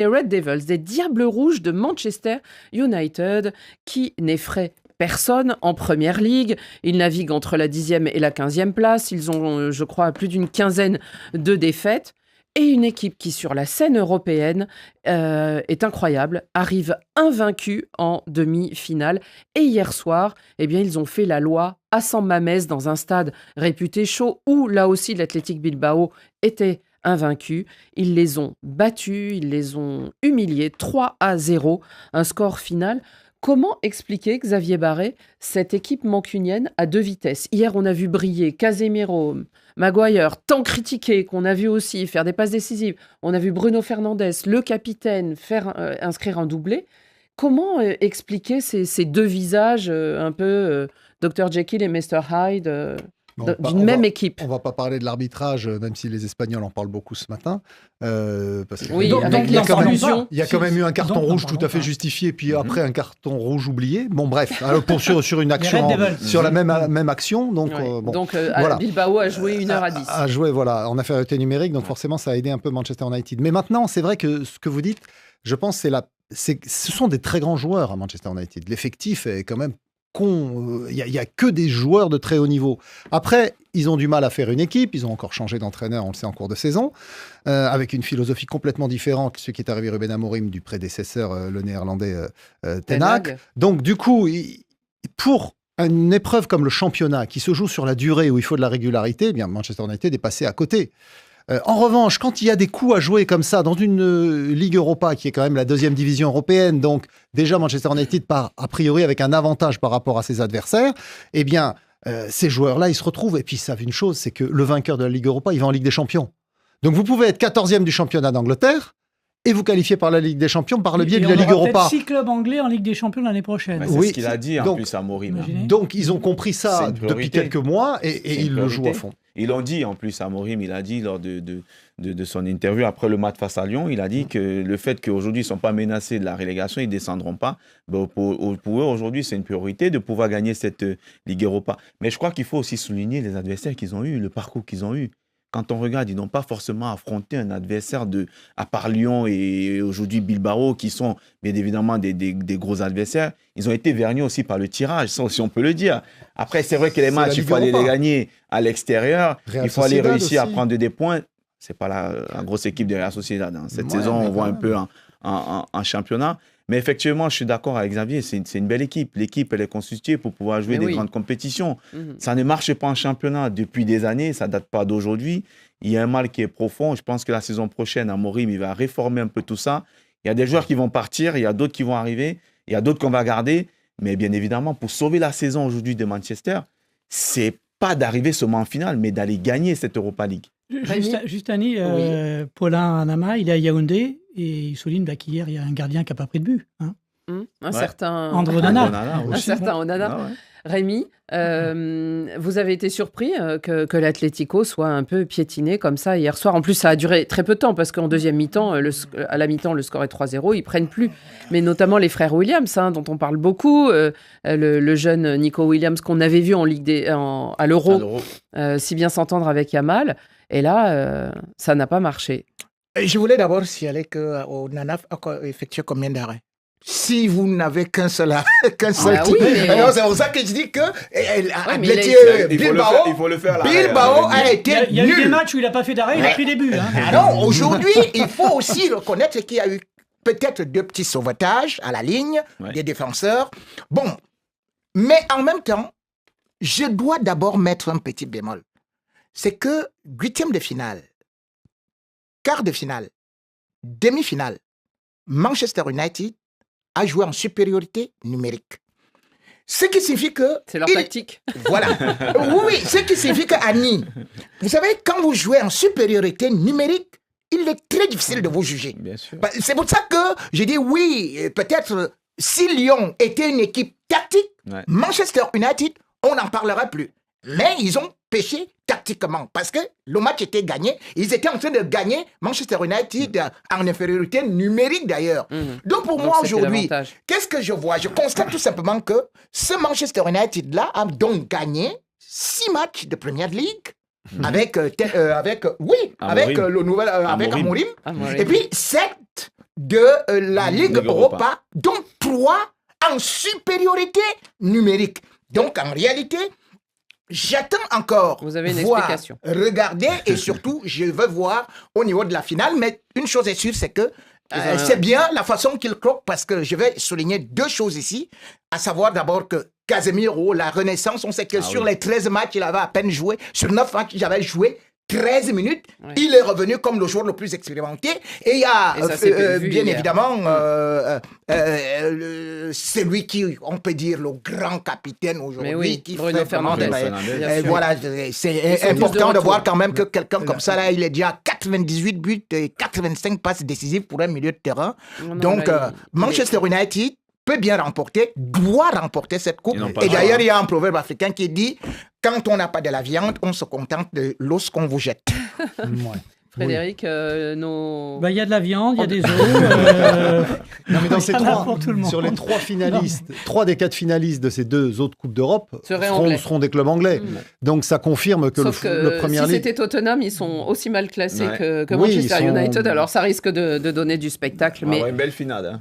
les Red Devils, des Diables Rouges de Manchester United, qui n'effraient personne en Première Ligue. Ils naviguent entre la 10e et la 15e place. Ils ont, je crois, plus d'une quinzaine de défaites. Et une équipe qui, sur la scène européenne, est incroyable, arrive invaincue en demi-finale. Et hier soir, eh bien, ils ont fait la loi à San Mamés, dans un stade réputé chaud, où là aussi l'Athletic Bilbao était invaincu. Ils les ont battus, ils les ont humiliés, 3-0, un score final. Comment expliquer, Xavier Barré, cette équipe mancunienne à deux vitesses? Hier, on a vu briller Casemiro, Maguire, tant critiqué, qu'on a vu aussi faire des passes décisives. On a vu Bruno Fernandes, le capitaine, faire inscrire un doublé. Comment expliquer ces deux visages un peu Dr Jekyll et Mr Hyde d'une même équipe? On ne va pas parler de l'arbitrage, même si les Espagnols en parlent beaucoup ce matin. Parce que oui, avec les conclusions. Il y a quand même eu un carton rouge tout à fait justifié, puis après un carton rouge oublié. Bon, bref, sur une action, sur la même action. Donc, voilà. Bilbao a joué 1h10. A joué, voilà, en infériorité numérique, donc forcément, ça a aidé un peu Manchester United. Mais maintenant, c'est vrai que ce que vous dites, je pense, ce sont des très grands joueurs à Manchester United. L'effectif est quand même il y a que des joueurs de très haut niveau. Après, ils ont du mal à faire une équipe. Ils ont encore changé d'entraîneur, on le sait, en cours de saison, avec une philosophie complètement différente, ce qui est arrivé Ruben Amorim du prédécesseur, le néerlandais Ten Hag. Donc, du coup, pour une épreuve comme le championnat, qui se joue sur la durée, où il faut de la régularité, eh bien, Manchester United est passé à côté. En revanche, quand il y a des coups à jouer comme ça dans une Ligue Europa qui est quand même la deuxième division européenne, donc déjà Manchester United part a priori avec un avantage par rapport à ses adversaires, eh bien ces joueurs-là, ils se retrouvent et puis ils savent une chose, c'est que le vainqueur de la Ligue Europa, il va en Ligue des Champions. Donc vous pouvez être 14e du championnat d'Angleterre et vous qualifier par la Ligue des Champions par le biais de la Ligue Europa. 6 clubs anglais en Ligue des Champions l'année prochaine. C'est ce qu'il a dit en plus à Amorim. Donc ils ont compris ça depuis quelques mois et ils le jouent à fond. Ils l'ont dit en plus, Amorim, il a dit lors de son interview après le match face à Lyon, il a dit que le fait qu'aujourd'hui ils ne sont pas menacés de la relégation, ils ne descendront pas. Ben, pour eux, aujourd'hui, c'est une priorité de pouvoir gagner cette Ligue Europa. Mais je crois qu'il faut aussi souligner les adversaires qu'ils ont eu, le parcours qu'ils ont eu. Quand on regarde, ils n'ont pas forcément affronté un adversaire à part Lyon et aujourd'hui Bilbao, qui sont bien évidemment des gros adversaires. Ils ont été vernis aussi par le tirage, ça aussi on peut le dire. Après, c'est vrai que les matchs, il faut aller les gagner à l'extérieur. Il faut aller réussir à prendre des points. Ce n'est pas la grosse équipe de Real Sociedad. Cette saison, on voit un peu un championnat. Mais effectivement, je suis d'accord avec Xavier, c'est une belle équipe. L'équipe, elle est constituée pour pouvoir jouer des grandes compétitions. Ça ne marche pas en championnat depuis des années, ça ne date pas d'aujourd'hui. Il y a un mal qui est profond. Je pense que la saison prochaine, Amorim, il va réformer un peu tout ça. Il y a des joueurs qui vont partir, il y a d'autres qui vont arriver, il y a d'autres qu'on va garder. Mais bien évidemment, pour sauver la saison aujourd'hui de Manchester, c'est pas d'arriver seulement en finale, mais d'aller gagner cette Europa League. Juste Annie, Paulin Anama, il est à Yaoundé et il souligne qu'hier, il y a un gardien qui n'a pas pris de but. Hein. Un certain André Onana. Un certain Onana. Rémi, vous avez été surpris que l'Atlético soit un peu piétiné comme ça hier soir. En plus, ça a duré très peu de temps parce qu'en deuxième mi-temps, à la mi-temps, le score est 3-0. Ils prennent plus. Mais notamment les frères Williams, dont on parle beaucoup. Le jeune Nico Williams qu'on avait vu à l'Euro, si bien s'entendre avec Yamal. Et là, ça n'a pas marché. Je voulais d'abord signaler que Onana a effectué combien d'arrêts? Si vous n'avez qu'un seul type. Alors, c'est pour ça que je dis que Bilbao a été nul. Il y a eu des matchs où il n'a pas fait d'arrêt, il a pris des buts. Alors, aujourd'hui, il faut aussi reconnaître qu'il y a eu peut-être 2 petits sauvetages à la ligne, des défenseurs. Bon, mais en même temps, je dois d'abord mettre un petit bémol. C'est que 8e de finale, quart de finale, demi-finale, Manchester United a joué en supériorité numérique. Ce qui signifie que... C'est leur tactique. Voilà. Oui, ce qui signifie qu'Annie, vous savez, quand vous jouez en supériorité numérique, il est très difficile de vous juger. Bien sûr. C'est pour ça que je dis oui, peut-être si Lyon était une équipe tactique, Manchester United, on n'en parlerait plus. Mais ils ont péché tactiquement parce que le match était gagné. Ils étaient en train de gagner Manchester United en infériorité numérique d'ailleurs. Donc pour moi aujourd'hui, qu'est-ce que je vois? Je constate tout simplement que ce Manchester United-là a donc gagné 6 matchs de Premier League avec le nouvel avec Amorim. Et puis 7 de la Ligue Europa, dont 3 en supériorité numérique. Donc, en réalité, j'attends encore Vous avez une voir, explication. regarder et surtout, je veux voir au niveau de la finale. Mais une chose est sûre, c'est que c'est bien la façon qu'il croque parce que je vais souligner 2 choses ici, à savoir d'abord que Casemiro, la renaissance, on sait que sur les 13 matchs, il avait à peine joué. Sur 9 matchs, il avait joué 13 minutes. Ouais. Il est revenu comme le joueur le plus expérimenté. Et il y a, bien évidemment, celui qui, on peut dire, le grand capitaine aujourd'hui, qui Bruno Fernandes. Voilà, c'est important de voir quand même que quelqu'un comme ça, là, il est déjà à 98 buts et 85 passes décisives pour un milieu de terrain. Donc, Manchester United peut bien remporter, doit remporter cette coupe. Et d'ailleurs, il y a un proverbe africain qui dit « Quand on n'a pas de la viande, on se contente de l'os qu'on vous jette. » Frédéric, il y a de la viande, il y a des œufs. Non, mais dans ces 3, sur les 3 finalistes, 3 des 4 finalistes de ces 2 autres Coupes d'Europe seront des clubs anglais. Donc ça confirme que le Premier League... Si c'était Tottenham, ils sont aussi mal classés que Manchester United, alors ça risque de donner du spectacle. Mais une belle finale. Hein.